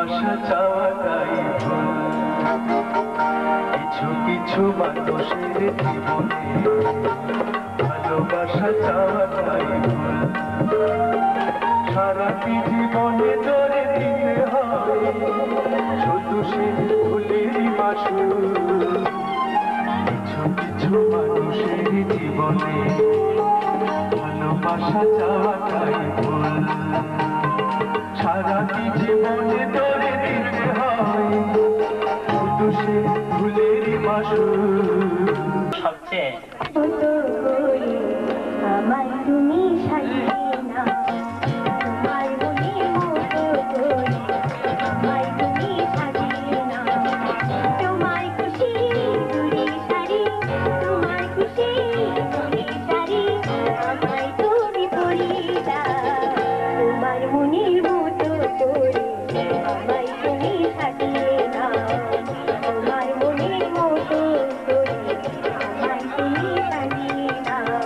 ভালোবাসা চাওয়াটাই ভুল। কিছু কিছু মানুষের জীবনে ভালোবাসা চাওয়াটাই ভুল। সারাটি জীবনে ধরে দিতে হয় শুধু সে ভুলেরই মাসুল। কিছু কিছু মানুষের জীবনে ভালোবাসা চাওয়াটাই ভুল। সারাটি জীবনে ধরে দিতে হয় শুধু সে ভুলেরই মাসুল। সবচেয়ে আমায় তুমি সাজিয়ে না তোমার মনের মতো করে, আমায় তুমি সাজিয়ে না তোমার খুশি দুরি শাড়ি, তোমার খুশি দুরি শাড়ি আমায় তুমি পরিয়ে দাও তোমার মনের মতো করে, আমায় তুমি সাজিয়ে না তোমার মনের মতো করে, আমায় তুমি সাজিয়ে দাও।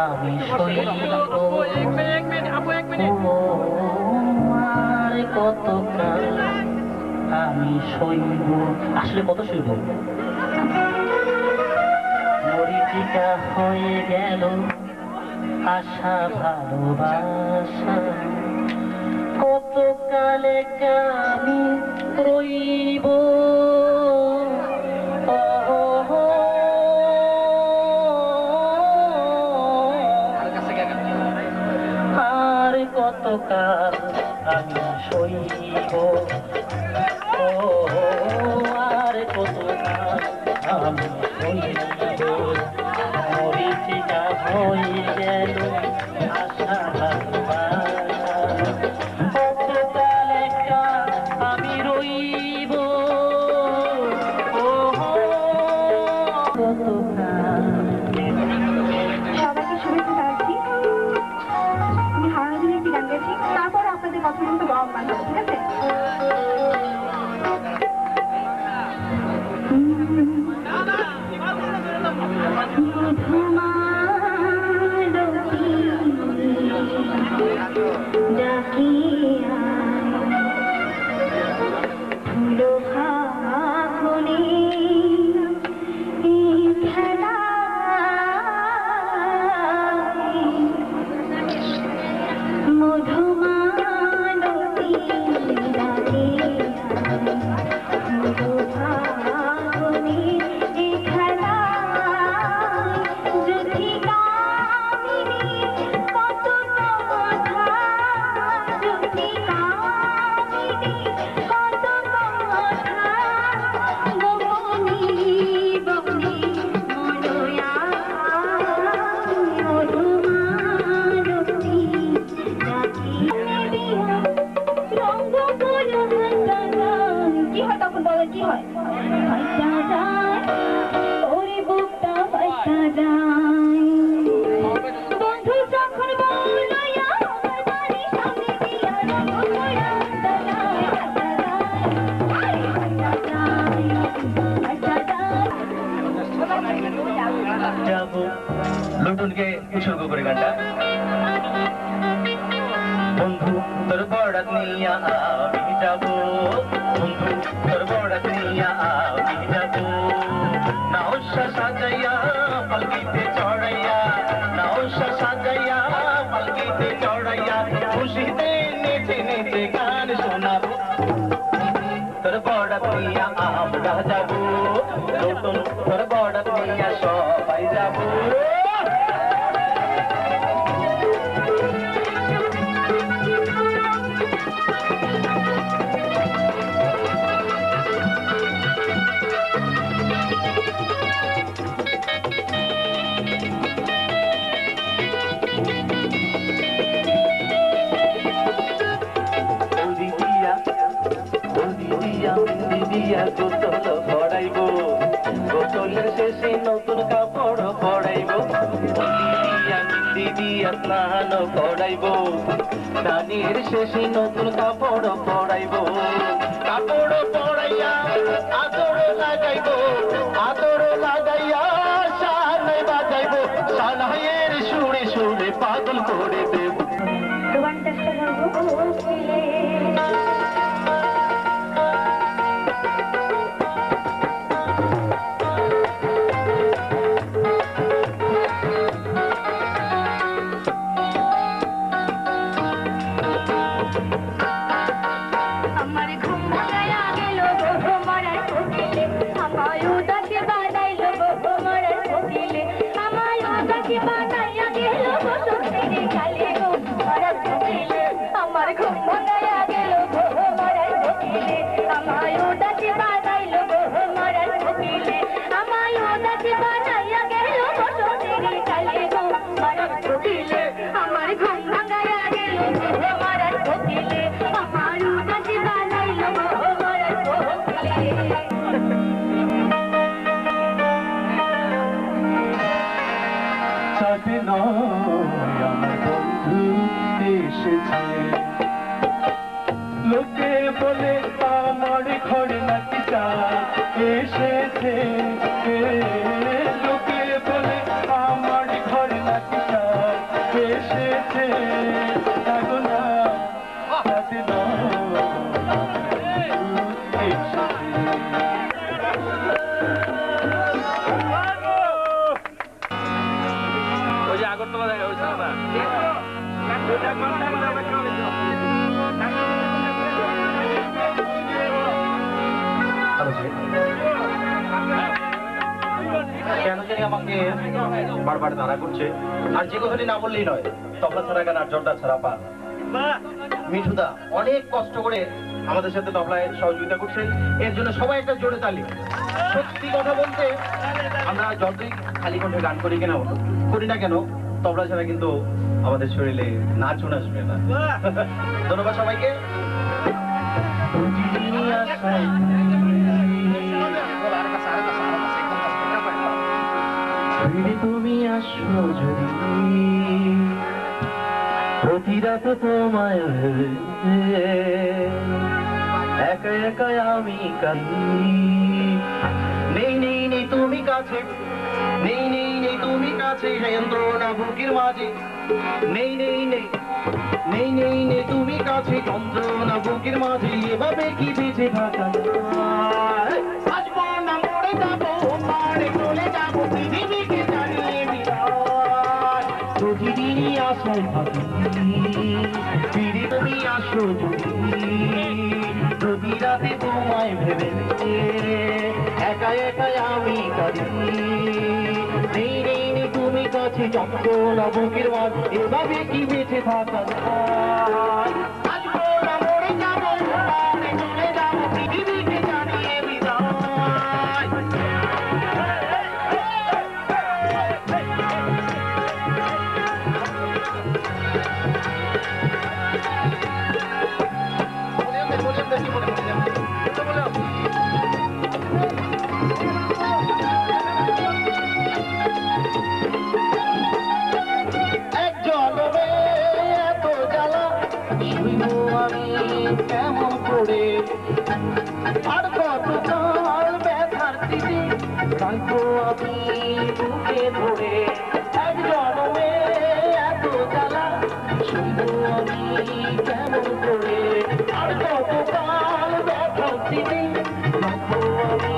আমি সইব কতকাল আমি সইব, আসলে কত সইব। মরিচিকা হয়ে গেল আশা ভালোবাসা, কতকালে আমি রইব। আর কতকাল আমি সইব, আর কতকাল আমি সইব। মরিচিকা হয়ে গেল আশা ভালোবাসা, কতকালে আমি রইব। কতকাল। সবাইকে শুভেচ্ছা জানাচ্ছি। আমি হাওড়া জেলার একটি গান গেছি, তারপর আপনাদের কথা মতো গরম গান হবে, ঠিক আছে? লুটুনকে উৎসর্গ করে গানটা। বন্ধু তোর বড়াত নিয়া আমি যাব, বন্ধু তোর বড়াত নিয়া আমি যাব। নাওশা সাজাইয়া পালকিতে চড়াইয়া, নাওশা সাজাইয়া পালকিতে চড়াইয়া, খুশিতে নেচে নেচে গান শোনাবো। তোর বড়াত নিয়া আমরা যাব, লুটুন তোর বড়াত নিয়া সবাই যাব। গোসল পড়াইব, গোসলের শেষে নতুন কাপড় পড়াইব। দিয়া স্নান করাইব স্নানের শেষে নতুন কাপড় পরাইব কাপড় পরাইয়া আদর লাগাইব আদর লাগাইয়া সানাই বাজাইব সানাইয়ের সুরে সুরে পাগল করে দেব তোমার চেষ্টা করবো লোকে বলে আমার ঘরে নাকি চাঁদ এসেছে লোকে বলে আমার ঘরে নাকি চাঁদ এসেছে ওই যে আগরতলা দেখা হয়েছে না কেন জানি আমাকে বারবার তাড়া করছে আর যে কথাটি না বললেই নয় তবলা ছাড়া গান আর জর্দা ছাড়া পা মিঠুদা অনেক কষ্ট করে আমাদের সাথে তবলায় সহযোগিতা করছে এর জন্য সবাই একটা জোরে তালি সত্যি কথা বলতে আমরা যতই খালি কণ্ঠে গান করি কেন করি না কেন তবলা ছাড়া কিন্তু আমাদের শরীরে নাচুন আসবে না ধন্যবাদ সবাইকে তুমি আসো যদি প্রতি রাত তোমায় একা একা আমি কাঁদি নেই নেই নেই তুমি কাছে নেই নেই নেই তুমি কাছে যন্ত্রণা বুকের মাঝে নেই নেই নেই নেই নেই নেই তুমি কাছে যন্ত্রণা বুকের মাঝে এভাবে কি বেঁচে থাকা আসবো না মরে যাবো মারে চলে যাবো পৃথিবীকে জানিয়ে বিদায় প্রতিদিনই আশায় থাকি ফিরে তুমি আসো যদি প্রতি রাতে তোমায় ভেবে একা একা আমি কাঁদি নেই নেই নেই তুমি কাছে যন্ত্রণা বুকের মাঝে এভাবে কি বেঁচে থাকা আসবো না মরে যাবো মারে চলে যাবো পৃথিবীকে জানিয়ে বিদায় কেমন করে আর কত কাল ব্যথার দিদি কাঁদবো আমি বুকে ধরে এক জন্মে এত জ্বালা শুনবো আমি কেমন করে আর কত কাল ব্যথার দিদি কাঁদবো আমি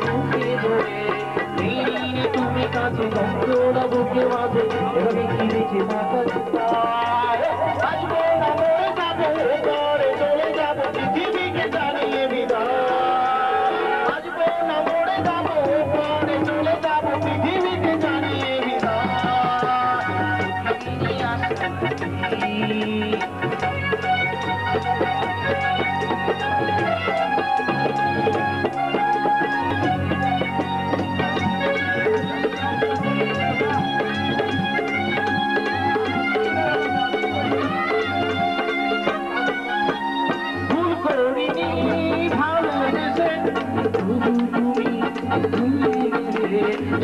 বুকে ধরে তুমি কাছে যন্ত্রণা বুকে মাঝে এভাবে কি বেঁচে থাকা আসবো না মরে যাবো ঘরে চলে যাবো পৃথিবীকে জানিয়ে বিদায় আসবো না মরে যাবো ঘরে চলে যাবো পৃথিবীকে জানিয়ে বিদায়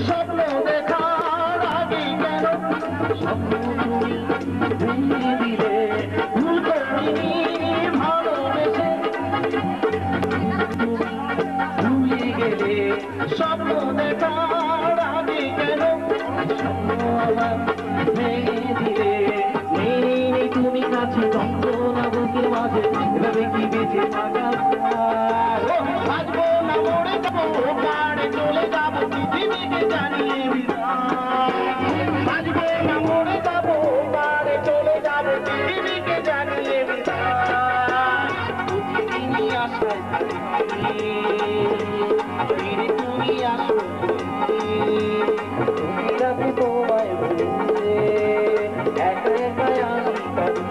স্বপ্ন দেখার আগে কেন স্বপ্ন তুমি স্বপ্ন দেখার আগে কেন স্বপ্ন আমার ভেঙে দিলে? নেই নেই নেই তুমি কাছে, যন্ত্রণা বুকের মাঝে, এভাবে কি বেঁচে থাকা যায়? বাঁচবো না মরে যাবো, পাড়ে চলে যাবো, পৃথিবীকে জানিয়ে বিদায়। বাঁচবো না মরে যাবো, পাড়ে চলে যাবো, পৃথিবীকে জানিয়ে বিদায়। তুমি আশায় থাকি, ফিরে তুমি আসো, তুমি রাখো তোমায় ভুলে, একা একা আমি কাঁদি।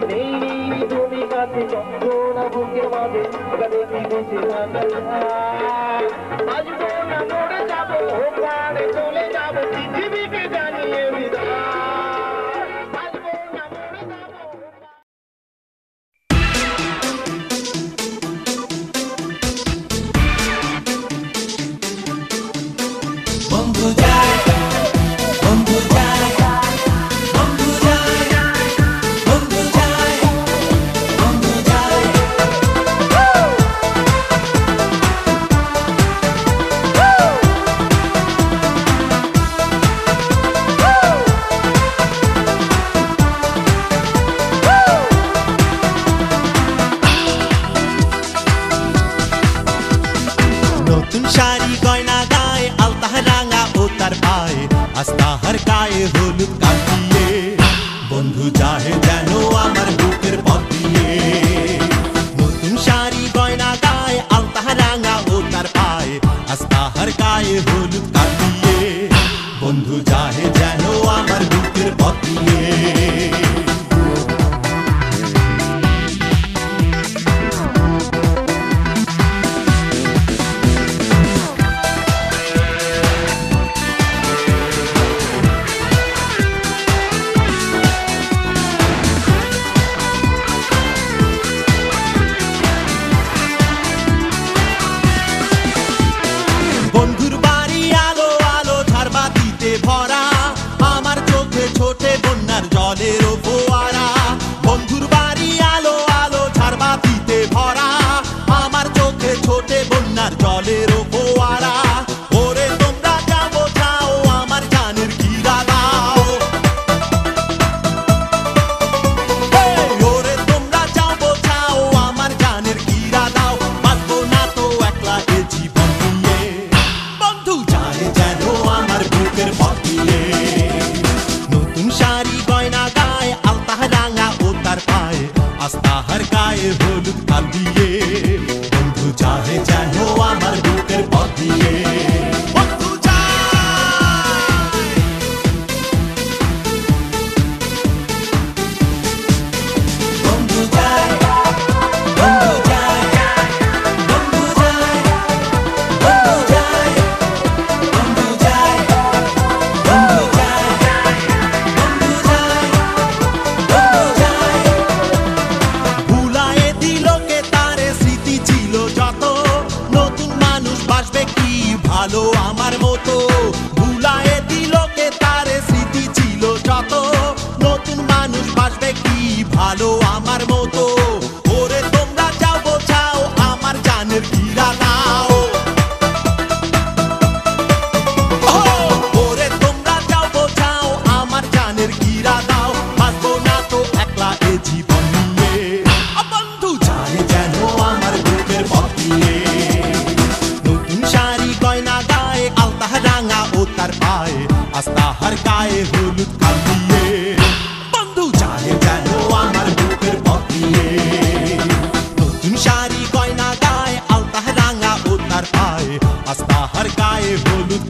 নেই নেই নেই তুমি কাছে, যন্ত্রণা বুকের মাঝে, এভাবে কি বেঁচে থাকা যায়? বাঁচবো না মরে যাবো, প্রাণে চলে যাবো, পৃথিবীকে জানিয়ে বিদায়। বাঁচবো না মরে যাবো। বন্ধু যায়, বন্ধু যায়, বন্ধু যায়, বন্ধু যায়, বন্ধু যায়। নতুন শাড়ি গয়না গায়ে, আলতা রাঙা ও তার পায়ে, আস্তাহার গায়ে হলুদ কাটিয়ে, বন্ধু যাহে যেন আমার বুকের পথ দিয়ে। নতুন শাড়ি গয়না গায়ে, আলতা রাঙা ও তার পায়ে, আস্তাহার গায়ে হলুদ কাটিয়ে, বন্ধু যাহে যেন আমার বুকের পথ দিয়ে। বন্ধুর বাড়ি আলো আলো ঝাড়বাতিতে ভরা, আমার চোখে ছোটে বন্যার জলের ফোয়ারা। বন্ধুর বাড়ি আলো আলো ঝাড়বাতিতে ভরা, আমার চোখে ছোটে বন্যার জলের ফোয়ারা। ওরে তোমরা যাও বোঝাও আমার জানের কিরা দাও, ওরে তোমরা যাও বোঝাও আমার জানের কিরা দাও। বাঁচবো না তো একলা এ জীবন নিয়ে, বন্ধু যায় যেন আমার বুকের পথ দিয়ে। নতুন শাড়ি গয়না গায়ে, আলতা রাঙা ও তার পায়ে, আস্তাহার গায়ে হলুদ কাল দিয়ে, বন্ধু যায় যেন আমার বুকের পথ দিয়ে। বন্ধু যায়, বন্ধু যায়, বন্ধু যায়, বন্ধু যায়, বন্ধু যায়, বন্ধু যায়, বন্ধু যায়, বন্ধু যায়, বন্ধু যায়। ভুলায়ে দিল কে তারে, স্মৃতি ছিল যত, নতুন মানুষ বাসবে কি ভালো আমার মতো। ভুলায়ে দিল কে তারে, স্মৃতি ছিল যত, নতুন মানুষ বাসবে কি ভালো আমার মতো। ওরে তোমরা যাও বোঝাও আমার জানের কিরা দাও, ওরে তোমরা যাও বোঝাও আমার জানের কিরা দাও। বাঁচবো না তো একলা এ জীবন নিয়ে, বন্ধু যায় যেন আমার বুকের পথ দিয়ে। নতুন শাড়ি গয়না গায়ে, আলতা রাঙা ও তার পায়ে, আস্তাহার গায়ে হলুদ কাল দিয়ে, বন্ধু যায় যেন আমার বুকের পথ দিয়ে। নতুন শাড়ি গয়না গায়ে, আলতা রাঙা ও তার পায়ে, আস্তাহার গায়ে হলুদ